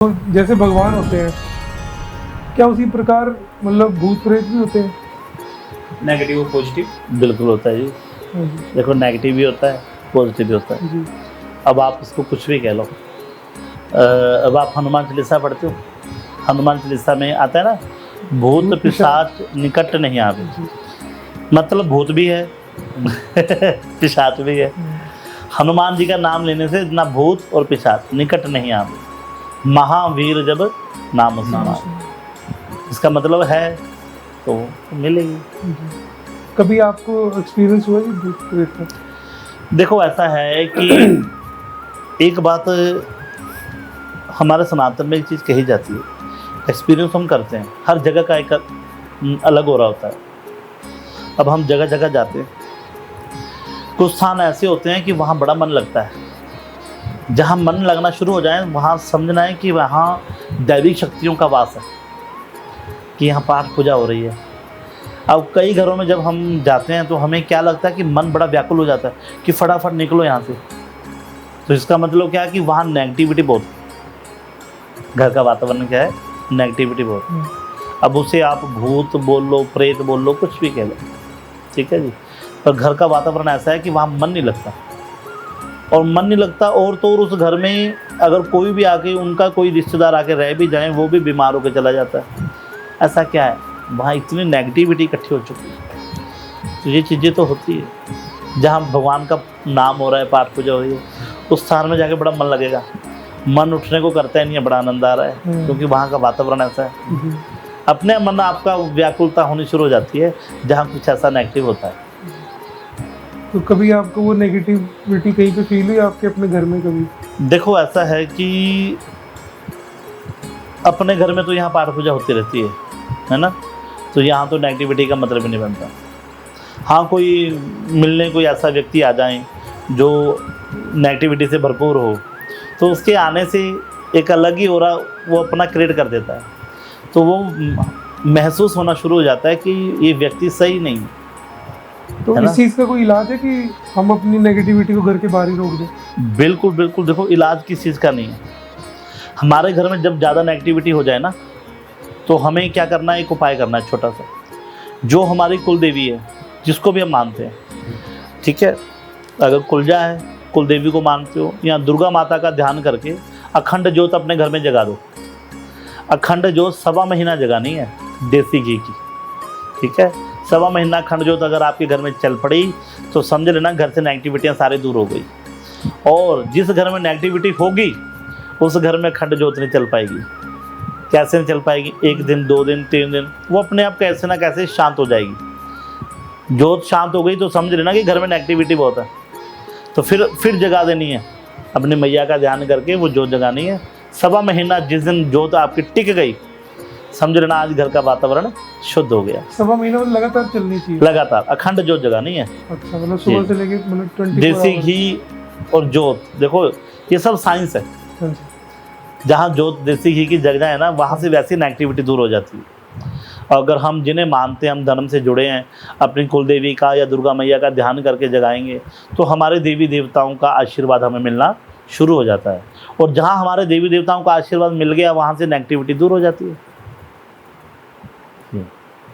तो जैसे भगवान होते हैं, क्या उसी प्रकार मतलब भूत प्रेत भी होते हैं? नेगेटिव और पॉजिटिव। बिल्कुल होता है जी। हाँ जी। देखो नेगेटिव भी होता है, पॉजिटिव भी होता है। जी। अब आप उसको कुछ भी कह लो। अब आप हनुमान चालीसा पढ़ते हो, हनुमान चालीसा में आता है ना, भूत भूत पिशाच निकट नहीं आवे। जी। मतलब भूत भी है पिशाच भी है। हनुमान जी का नाम लेने से ना भूत और पिशाच निकट नहीं आवे, महावीर जब नाम सुनावे। इसका मतलब है तो मिलेगी। जी। कभी आपको एक्सपीरियंस हुआ जी भूत प्रेत का? देखो ऐसा है कि एक बात हमारे सनातन में एक चीज़ कही जाती है, एक्सपीरियंस हम करते हैं, हर जगह का एक अलग हो रहा होता है। अब हम जगह जगह जाते हैं, कुछ स्थान ऐसे होते हैं कि वहाँ बड़ा मन लगता है। जहाँ मन लगना शुरू हो जाए वहाँ समझना है कि वहाँ दैविक शक्तियों का वास है, कि यहाँ पाठ पूजा हो रही है। अब कई घरों में जब हम जाते हैं तो हमें क्या लगता है कि मन बड़ा व्याकुल हो जाता है कि फटाफट निकलो यहाँ से। तो इसका मतलब क्या है कि वहाँ नेगेटिविटी बहुत है। घर का वातावरण क्या है, नेगेटिविटी बहुत है। अब उसे आप भूत बोल लो, प्रेत बोल लो, कुछ भी कह लो, ठीक है जी। पर घर का वातावरण ऐसा है कि वहाँ मन नहीं लगता, और मन नहीं लगता। और तो और उस घर में अगर कोई भी आके, उनका कोई रिश्तेदार आके रह भी जाए, वो भी बीमार होकर चला जाता है। ऐसा क्या है, वहाँ इतनी नेगेटिविटी इकट्ठी हो चुकी है। तो ये चीज़ें तो होती है। जहाँ भगवान का नाम हो रहा है, पाठ पूजा हो रही है, उस स्थान में जाके बड़ा मन लगेगा। मन उठने को करता है नहीं है, बड़ा आनंद आ रहा है, क्योंकि वहाँ का वातावरण ऐसा है। अपने मन आपका व्याकुलता होनी शुरू हो जाती है जहाँ कुछ ऐसा नेगेटिव होता है। तो कभी आपको वो नेगेटिविटी कहीं पे फील हुई आपके अपने घर में कभी? देखो ऐसा है कि अपने घर में तो यहाँ पाठ पूजा होती रहती है ना, तो यहाँ तो नेगेटिविटी का मतलब ही नहीं बनता। हाँ, कोई मिलने कोई ऐसा व्यक्ति आ जाए जो नेगेटिविटी से भरपूर हो, तो उसके आने से एक अलग ही ऑरा वो अपना क्रिएट कर देता है। तो वो महसूस होना शुरू हो जाता है कि ये व्यक्ति सही नहीं है। तो इस चीज़ का कोई इलाज है कि हम अपनी नेगेटिविटी को घर के बाहर ही रोक दें? बिल्कुल बिल्कुल। देखो इलाज किस चीज़ का नहीं है। हमारे घर में जब ज़्यादा नेगेटिविटी हो जाए ना, तो हमें क्या करना है, एक उपाय करना है छोटा सा। जो हमारी कुल देवी है, जिसको भी हम मानते हैं, ठीक है, अगर कुलजा है, कुल देवी को मानते हो, या दुर्गा माता का ध्यान करके अखंड ज्योत अपने घर में जगा दो। अखंड ज्योत 1.25 महीना जगानी है, देसी घी की, ठीक है। 1.25 महीना अखंड ज्योत अगर आपके घर में चल पड़ी तो समझ लेना घर से नेगेटिविटियाँ सारी दूर हो गई। और जिस घर में नेगेटिविटी होगी उस घर में अखंड ज्योत नहीं चल पाएगी। कैसे नहीं चल पाएगी? 1 दिन, 2 दिन, 3 दिन, वो अपने आप कैसे ना कैसे शांत हो जाएगी। ज्योत शांत हो गई तो समझ लेना कि घर में नेगेटिविटी बहुत है। तो फिर जगा देनी है, अपनी मैया का ध्यान करके वो ज्योत जगानी है। 1.25 महीना जिस दिन ज्योत आपकी टिक गई, समझ लेना आज घर का वातावरण शुद्ध हो गया। 1.25 महीना मतलब लगातार चलनी चाहिए? लगातार अखंड ज्योत जगानी है। अच्छा, मतलब सुबह से लेके मतलब 24 देसी घी और ज्योत, देखो ये सब साइंस है। जहाँ ज्योत देसी घी की जग जाए ना, वहाँ से वैसी नेगेटिविटी दूर हो जाती है। और अगर हम जिन्हें मानते हैं, हम धर्म से जुड़े हैं, अपनी कुल देवी का या दुर्गा मैया का ध्यान करके जगाएंगे तो हमारे देवी देवताओं का आशीर्वाद हमें मिलना शुरू हो जाता है। और जहाँ हमारे देवी देवताओं का आशीर्वाद मिल गया, वहाँ से नेगेटिविटी दूर हो जाती है।